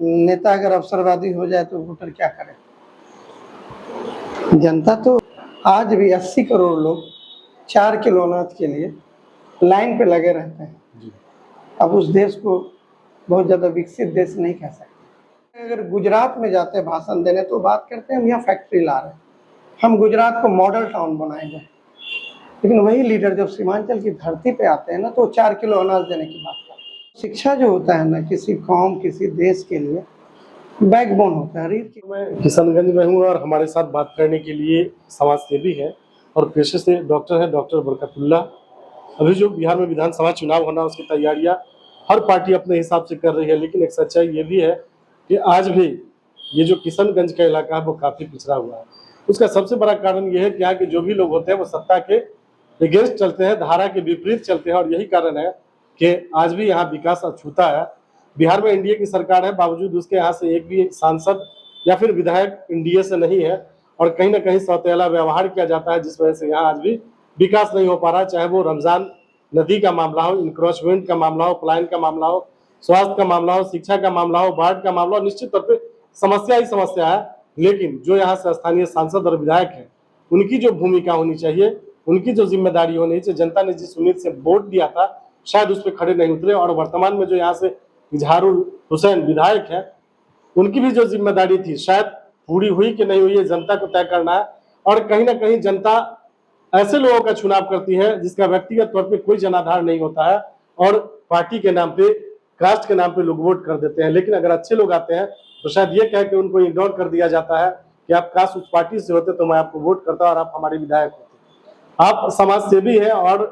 नेता अगर अवसरवादी हो जाए तो वोटर क्या करे। जनता तो आज भी 80 करोड़ लोग 4 किलो अनाज के लिए लाइन पे लगे रहते हैं। अब उस देश को बहुत ज़्यादा विकसित देश नहीं कह सकते। अगर गुजरात में जाते हैं भाषण देने तो बात करते हैं हम यहाँ फैक्ट्री ला रहे हैं, हम गुजरात को मॉडल टाउन बनाएंगे। लेकिन वही लीडर जब सीमांचल की धरती पे आते हैं ना तो 4 किलो अनाज देने की बात करते हैं। शिक्षा जो होता है ना किसी कौम किसी देश के लिए बैकबोन होता है। मैं किशनगंज में हूँ और हमारे साथ बात करने के लिए समाज सेवी है और पेशे से डॉक्टर है, डॉक्टर बरकतुल्ला। अभी जो बिहार में विधानसभा चुनाव होना उसकी तैयारियां हर पार्टी अपने हिसाब से कर रही है, लेकिन एक सच्चाई ये भी है कि आज भी ये जो किशनगंज का इलाका है वो काफी पिछड़ा हुआ है। उसका सबसे बड़ा कारण ये है कि यहाँ के जो भी लोग होते हैं वो सत्ता के अगेंस्ट चलते हैं, धारा के विपरीत चलते हैं और यही कारण है कि आज भी यहाँ विकास अछूता है। बिहार में एनडीए की सरकार है, बावजूद उसके यहाँ से एक भी सांसद या फिर विधायक एनडीए से नहीं है और कहीं ना कहीं सौतेला व्यवहार किया जाता है, जिस वजह से यहाँ आज भी विकास नहीं हो पा रहा। चाहे वो रमजान नदी का मामला हो, इंक्रोचमेंट का मामला हो, पलायन का मामला हो, स्वास्थ्य का मामला हो, शिक्षा का मामला हो, बाढ़ का मामला हो, निश्चित तौर पर समस्या ही समस्या है। लेकिन जो यहाँ से स्थानीय सांसद और विधायक है उनकी जो भूमिका होनी चाहिए, उनकी जो जिम्मेदारी होनी चाहिए, जनता ने जिस उम्मीद से वोट दिया था शायद उस पर खड़े नहीं उतरे। और वर्तमान में जो यहाँ से इजहारुल हुसैन विधायक है उनकी भी जो जिम्मेदारी थी शायद पूरी हुई कि नहीं हुई है जनता को तय करना है। और कहीं ना कहीं जनता ऐसे लोगों का चुनाव करती है जिसका व्यक्तिगत तौर पे कोई जनाधार नहीं होता है और पार्टी के नाम पे, कास्ट के नाम पे लोग वोट कर देते हैं। लेकिन अगर अच्छे लोग आते हैं तो शायद ये कह के उनको इग्नोर कर दिया जाता है कि आप कास्ट उस पार्टी से होते तो मैं आपको वोट करता और आप हमारे विधायक होते। आप समाज सेवी है और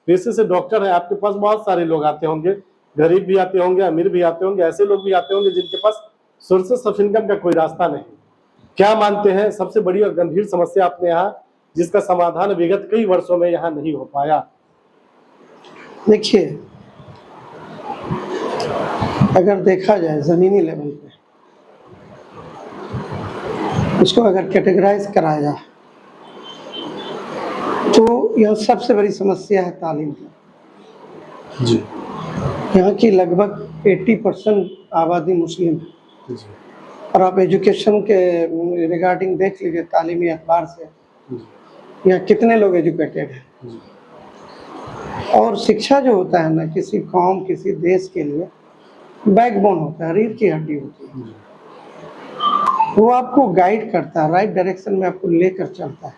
पेशे से डॉक्टर है, आपके पास बहुत सारे लोग आते होंगे, गरीब भी आते होंगे, अमीर भी आते होंगे, ऐसे लोग भी आते होंगे जिनके पास सोर्सेस ऑफ इनकम का कोई रास्ता नहीं। क्या मानते हैं सबसे बड़ी और गंभीर समस्या अपने यहाँ जिसका समाधान विगत कई वर्षों में यहाँ नहीं हो पाया? देखिए, अगर देखा जाए जमीनी लेवल पे उसको अगर कैटेगराइज कराया जाए तो यह सबसे बड़ी समस्या है तालीम की। जी। यहाँ की लगभग 80% आबादी मुस्लिम है जी। और आप एजुकेशन के रिगार्डिंग देख लीजिए तालीमी एतबार से यहाँ कितने लोग एजुकेटेड हैं। और शिक्षा जो होता है ना किसी कौम किसी देश के लिए बैकबोन होता है, रीढ़ की हड्डी होती है। वो आपको गाइड करता है, राइट डायरेक्शन में आपको लेकर चलता है,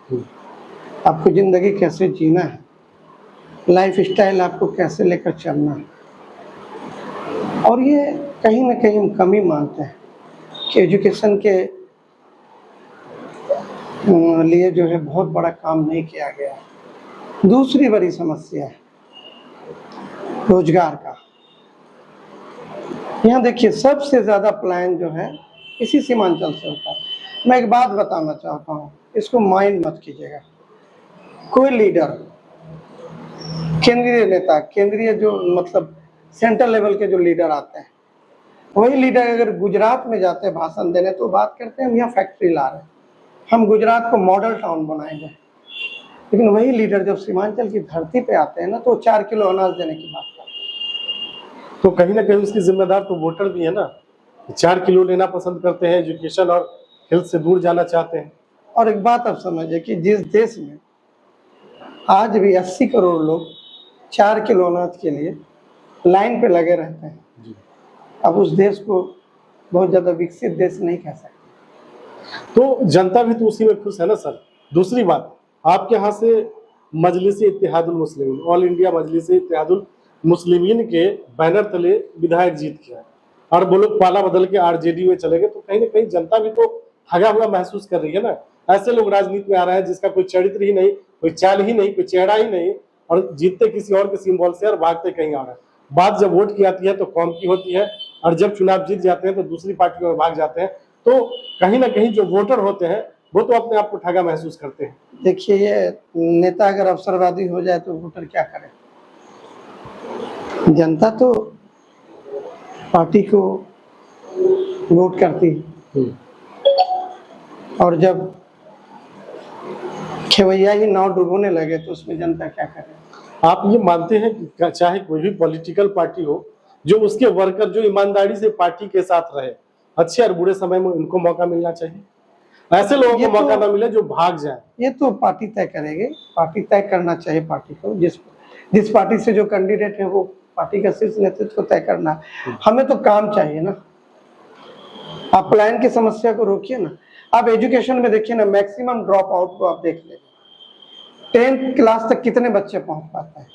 आपको जिंदगी कैसे जीना है, लाइफ स्टाइल आपको कैसे लेकर चलना है। और ये कहीं ना कहीं हम कमी मानते हैं कि एजुकेशन के लिए जो है बहुत बड़ा काम नहीं किया गया है। दूसरी बड़ी समस्या है रोजगार का। यहाँ देखिए सबसे ज्यादा पलायन जो है इसी सीमांचल से होता है। मैं एक बात बताना चाहता हूँ, इसको माइंड मत कीजिएगा। कोई लीडर, केंद्रीय नेता, केंद्रीय जो मतलब सेंट्रल लेवल के जो लीडर आते हैं, वही लीडर अगर गुजरात में जाते हैं भाषण देने तो बात करते हैं हम यहाँ फैक्ट्री ला रहे हैं, हम गुजरात को मॉडल टाउन बनाएंगे। लेकिन वही लीडर जब सीमांचल की धरती पे आते हैं ना तो 4 किलो अनाज देने की बात करते हैं। तो कहीं ना कहीं उसकी जिम्मेदार तो वोटर भी है ना, 4 किलो लेना पसंद करते हैं, एजुकेशन और हेल्थ से दूर जाना चाहते हैं। और एक बात आप समझिए कि जिस देश में आज भी 80 करोड़ लोग 4 किलो अनाज के लिए लाइन पे लगे रहते हैं, अब उस देश को बहुत ज्यादा विकसित देश नहीं कह सकते। तो जनता भी तो उसी में खुश है ना सर। दूसरी बात, आपके यहाँ से मजलिस इत्तेहादुल मुस्लिमीन, ऑल इंडिया मजलिस इत्तेहादुल मुस्लिमीन के बैनर तले विधायक जीत गया और वो लोग पाला बदल के आरजेडी में चले गए, तो कहीं ना कहीं जनता भी तो ठगा हुआ महसूस कर रही है ना। ऐसे लोग राजनीति में आ रहे हैं जिसका कोई चरित्र ही नहीं, कोई चाल ही नहीं, कोई चेहरा ही नहीं, और जीतते किसी और के सिंबल से और भागते कहीं और है। बात जब वोट की आती है तो कौम की होती है और जब चुनाव जीत जाते हैं तो दूसरी पार्टियों में भाग जाते हैं। तो कहीं ना कहीं जो वोटर होते हैं वो तो अपने आप को ठगा महसूस करते हैं। देखिए, ये नेता अगर अवसरवादी हो जाए तो वोटर क्या करे। जनता तो पार्टी को वोट करती है और जब खेवैया ही नाव डुबोने लगे तो उसमें जनता क्या करे। आप ये मानते हैं कि चाहे कोई भी पॉलिटिकल पार्टी हो, जो उसके वर्कर जो ईमानदारी से पार्टी के साथ रहे अच्छे और बुरे समय में इनको मौका मिलना चाहिए। ऐसे लोगों ये को तो- मौका ना मिले जो भाग जाए। ये तो पार्टी तय करेगी, पार्टी तय करना चाहिए पार्टी को, जिस पार्टी से जो कैंडिडेट है वो पार्टी का शीर्ष नेतृत्व को तय करना है। हमें तो काम चाहिए ना। आप पलायन की समस्या को रोकिए ना। आप एजुकेशन में देखिए ना, मैक्सिमम ड्रॉप आउट को आप देख लीजिए, 10th क्लास तक कितने बच्चे पहुंच पाते हैं,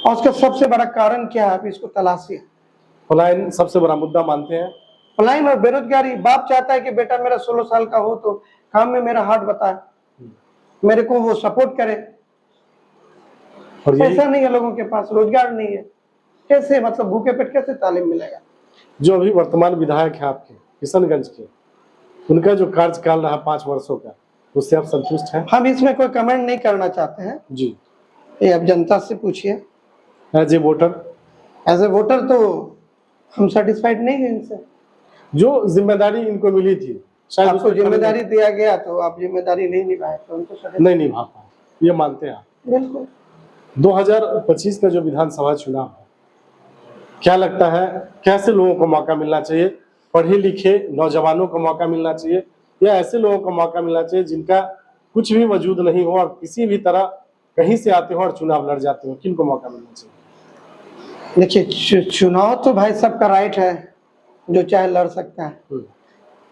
और उसका सबसे बड़ा कारण क्या है, आप इसको तलाशिए। पलायन सबसे बड़ा मुद्दा मानते हैं। पलायन और बेरोजगारी। बाप चाहता है कि बेटा मेरा 16 साल का हो तो काम में मेरा हाथ बताए, मेरे को वो सपोर्ट करे। और यही पैसा नहीं है लोगों के पास, रोजगार नहीं है, कैसे मतलब भूखे पेट कैसे तालीम मिलेगा। जो अभी वर्तमान विधायक है आपके किशनगंज के, उनका जो कार्यकाल रहा 5 वर्षों का, उससे आप संतुष्ट हैं? हम इसमें कोई कमेंट नहीं करना चाहते हैं, जी। ये आप जनता से पूछिए। As a voter, as a voter तो हम सेटिस्फाइड नहीं हैं इनसे। जो जिम्मेदारी इनको मिली थी, शायद आपको उसको जिम्मेदारी दिया गया तो आप जिम्मेदारी नहीं निभाए तो उनको satisfied- नहीं निभा पाए, ये मानते हैं आप? बिल्कुल। 2025 का जो विधानसभा चुनाव है, क्या लगता है कैसे लोगों को मौका मिलना चाहिए? पढ़े लिखे नौजवानों को मौका मिलना चाहिए, या ऐसे लोगों को मौका मिलना चाहिए जिनका कुछ भी वजूद नहीं हो और किसी भी तरह कहीं से आते हो और चुनाव लड़ जाते हो? किनको मौका मिलना चाहिए? देखिए, चुनाव तो भाई सबका राइट है, जो चाहे लड़ सकता है,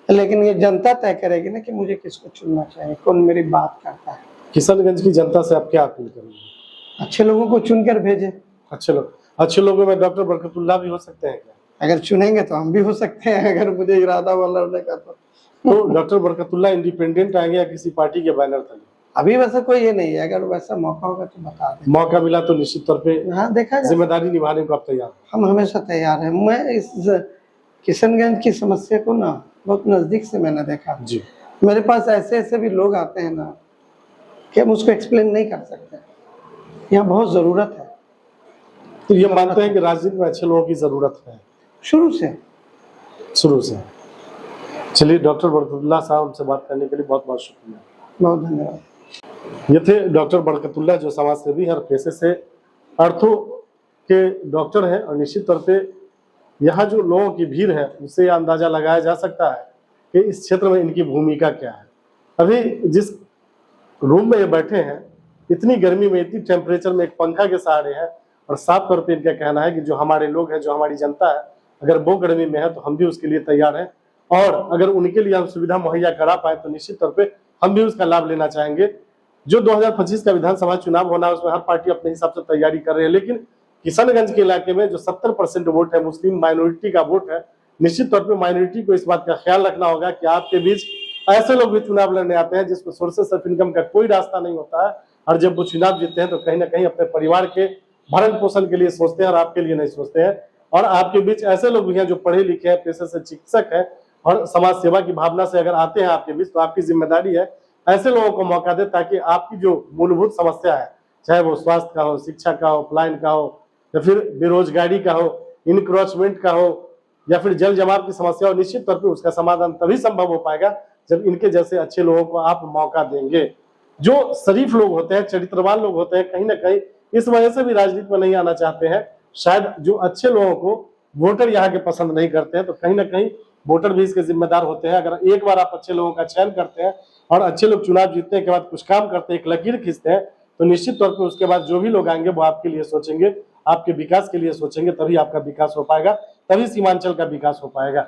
लेकिन ये जनता तय करेगी ना कि मुझे किसको चुनना चाहिए, कौन मेरी बात करता है। किशनगंज की जनता से आप क्या अपील करेंगे? अच्छे लोगों को चुनकर भेजे। अच्छे लोगों में डॉक्टर बरकतुल्लाह भी हो सकते हैं क्या? अगर चुनेंगे तो हम भी हो सकते हैं, अगर मुझे इरादा हुआ लड़ने का तो डॉक्टर बरकतुल्लाह इंडिपेंडेंट आएंगे या किसी पार्टी के बैनर तले? अभी वैसा कोई ये नहीं है, अगर वैसा मौका होगा तो बता दें। मौका मिला तो निश्चित तौर पे हाँ, देखा जाए। जिम्मेदारी निभाने को आप तैयार हैं? हम हमेशा तैयार हैं। मैं इस किशनगंज की समस्या को ना बहुत नजदीक से मैंने देखा जी। मेरे पास ऐसे ऐसे भी लोग आते हैं ना कि हम उसको एक्सप्लेन नहीं कर सकते। यहाँ बहुत जरूरत है। तो ये मानते हैं कि राजनीति में अच्छे लोगों की जरूरत है शुरू से। चलिए, डॉक्टर बरकतुल्लाह साहब, हमसे बात करने के लिए बहुत बहुत शुक्रिया। बहुत धन्यवाद। ये थे डॉक्टर बरकतुल्लाह, जो समाज सेवी है और पेशे से अर्थों के डॉक्टर हैं। और निश्चित तौर पे यहाँ जो लोगों की भीड़ है उससे यह अंदाजा लगाया जा सकता है कि इस क्षेत्र में इनकी भूमिका क्या है। अभी जिस रूम में ये बैठे हैं, इतनी गर्मी में, इतनी टेम्परेचर में एक पंखा के सहारे हैं, और साफ तौर पे इनका कहना है कि जो हमारे लोग हैं, जो हमारी जनता है, अगर वो गर्मी में है तो हम भी उसके लिए तैयार हैं, और अगर उनके लिए हम सुविधा मुहैया करा पाए तो निश्चित तौर पे हम भी उसका लाभ लेना चाहेंगे। जो 2025 का विधानसभा चुनाव होना है उसमें हर पार्टी अपने हिसाब से तैयारी कर रही है, लेकिन किशनगंज के इलाके में जो 70% वोट है, मुस्लिम माइनॉरिटी का वोट है, निश्चित तौर पे माइनॉरिटी को इस बात का ख्याल रखना होगा कि आपके बीच ऐसे लोग भी चुनाव लड़ने आते हैं जिसको सोर्सेस ऑफ इनकम का कोई रास्ता नहीं होता है, और जब वो चुनाव जीतते हैं तो कहीं ना कहीं अपने परिवार के भरण पोषण के लिए सोचते हैं और आपके लिए नहीं सोचते हैं। और आपके बीच ऐसे लोग भी हैं जो पढ़े लिखे हैं, पेशे से चिकित्सक हैं और समाज सेवा की भावना से अगर आते हैं आपके बीच, तो आपकी जिम्मेदारी है ऐसे लोगों को मौका दे, ताकि आपकी जो मूलभूत समस्या है, चाहे वो स्वास्थ्य का हो, शिक्षा का हो, पलायन का हो, या फिर बेरोजगारी का हो, इनक्रोचमेंट का हो, या फिर जल जमाव की समस्या हो, निश्चित तौर पर उसका समाधान तभी संभव हो पाएगा जब इनके जैसे अच्छे लोगों को आप मौका देंगे। जो शरीफ लोग होते हैं, चरित्रवान लोग होते हैं, कहीं ना कहीं इस वजह से भी राजनीति में नहीं आना चाहते हैं। शायद जो अच्छे लोगों को वोटर यहाँ के पसंद नहीं करते हैं, तो कहीं ना कहीं वोटर भी इसके जिम्मेदार होते हैं। अगर एक बार आप अच्छे लोगों का चयन करते हैं और अच्छे लोग चुनाव जीतने के बाद कुछ काम करते हैं, एक लकीर खींचते हैं, तो निश्चित तौर पर उसके बाद जो भी लोग आएंगे वो आपके लिए सोचेंगे, आपके विकास के लिए सोचेंगे, तभी आपका विकास हो पाएगा, तभी सीमांचल का विकास हो पाएगा।